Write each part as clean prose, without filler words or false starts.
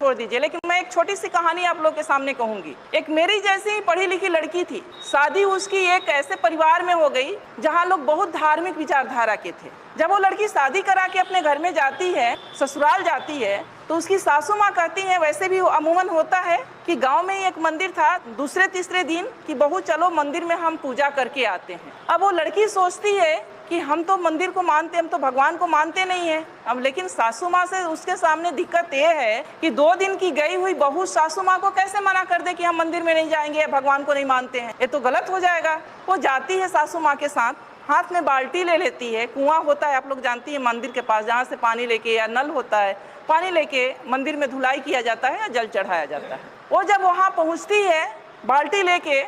छोड़ दीजिए, लेकिन मैं एक छोटी सी कहानी आप लोग के सामने कहूंगी। एक मेरी जैसी ही पढ़ी लिखी लड़की थी, शादी उसकी एक ऐसे परिवार में हो गई जहां लोग बहुत धार्मिक विचारधारा के थे। जब वो लड़की शादी करा के अपने घर में जाती है, ससुराल जाती है, तो उसकी सासू माँ कहती हैं, वैसे भी अमूमन होता है कि गांव में ही एक मंदिर था, दूसरे तीसरे दिन कि बहू चलो मंदिर में हम पूजा करके आते हैं। अब वो लड़की सोचती है कि हम तो मंदिर को मानते, हम तो भगवान को मानते नहीं है। अब लेकिन सासू माँ से उसके सामने दिक्कत ये है कि 2 दिन की गई हुई बहू सासू माँ को कैसे मना कर दे कि हम मंदिर में नहीं जाएंगे, भगवान को नहीं मानते हैं, ये तो गलत हो जाएगा। वो जाती है सासू माँ के साथ, हाथ में बाल्टी ले लेती है, कुआं होता है आप लोग जानती है मंदिर के पास, जहाँ से पानी लेके या नल होता है, पानी लेके मंदिर में धुलाई किया जाता है या जल चढ़ाया जाता है। वो जब वहाँ पहुँचती है बाल्टी लेके,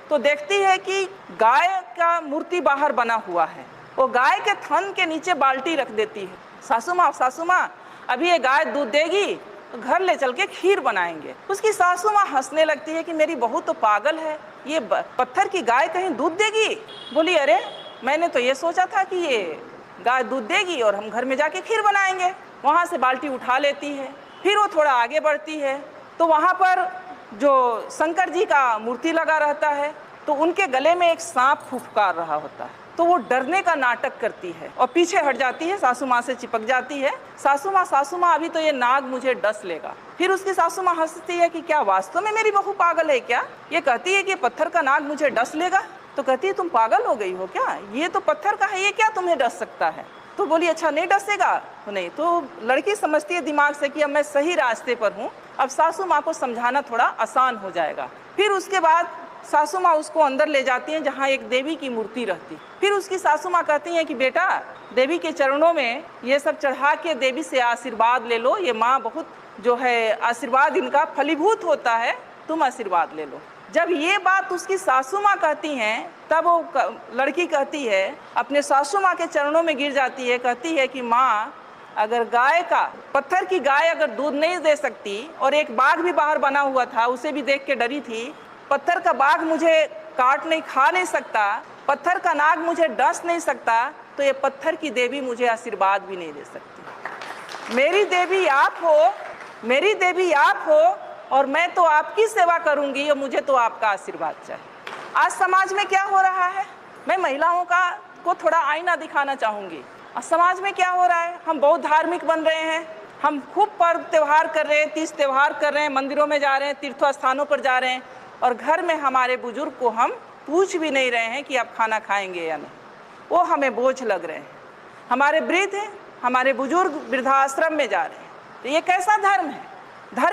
तो देखती है कि गाय का मूर्ति बाहर बना हुआ है। वो गाय के थन के नीचे बाल्टी रख देती है। सासू माँ अभी ये गाय दूध देगी तो घर ले चल के खीर बनाएंगे। उसकी सासू माँ हंसने लगती है कि मेरी बहू तो पागल है, ये पत्थर की गाय कहीं दूध देगी। बोली अरे मैंने तो ये सोचा था कि ये गाय दूध देगी और हम घर में जाके खीर बनाएंगे। वहाँ से बाल्टी उठा लेती है। फिर वो थोड़ा आगे बढ़ती है तो वहाँ पर जो शंकर जी का मूर्ति लगा रहता है, तो उनके गले में एक सांप फुफकार रहा होता है। तो वो डरने का नाटक करती है और पीछे हट जाती है, सासू माँ से चिपक जाती है। सासू माँ अभी तो ये नाग मुझे डस लेगा। फिर उसकी सासू माँ हंसती है कि क्या वास्तव में मेरी बहू पागल है क्या? ये कहती है कि पत्थर का नाग मुझे डस लेगा। तो कहती है तुम पागल हो गई हो क्या, ये तो पत्थर का है, ये क्या तुम्हें डस सकता है? तो बोली अच्छा नहीं डसेगा? नहीं। तो लड़की समझती है दिमाग से कि अब मैं सही रास्ते पर हूँ, अब सासू माँ को समझाना थोड़ा आसान हो जाएगा। फिर उसके बाद सासू माँ उसको अंदर ले जाती हैं जहाँ एक देवी की मूर्ति रहती। फिर उसकी सासू माँ कहती हैं कि बेटा देवी के चरणों में ये सब चढ़ा के देवी से आशीर्वाद ले लो, ये माँ बहुत जो है आशीर्वाद इनका फलीभूत होता है, तुम आशीर्वाद ले लो। जब ये बात उसकी सासू माँ कहती हैं, तब वो लड़की कहती है, अपने सासू माँ के चरणों में गिर जाती है, कहती है कि माँ अगर गाय का, पत्थर की गाय अगर दूध नहीं दे सकती और एक बाघ भी बाहर बना हुआ था, उसे भी देख के डरी थी, पत्थर का बाघ मुझे काट नहीं खा नहीं सकता, पत्थर का नाग मुझे डस नहीं सकता, तो ये पत्थर की देवी मुझे आशीर्वाद भी नहीं दे सकती। मेरी देवी आप हो, मेरी देवी आप हो और मैं तो आपकी सेवा करूंगी और मुझे तो आपका आशीर्वाद चाहिए। आज समाज में क्या हो रहा है, मैं महिलाओं को थोड़ा आईना दिखाना चाहूँगी। आज समाज में क्या हो रहा है, हम बहुत धार्मिक बन रहे हैं, हम खूब पर्व त्यौहार कर रहे हैं, तीज त्यौहार कर रहे हैं, मंदिरों में जा रहे हैं, तीर्थ स्थानों पर जा रहे हैं, और घर में हमारे बुजुर्ग को हम पूछ भी नहीं रहे हैं कि आप खाना खाएंगे या नहीं। वो हमें बोझ लग रहे हैं। हमारे वृद्ध हैं, हमारे बुजुर्ग वृद्धाश्रम में जा रहे हैं। तो ये कैसा धर्म है?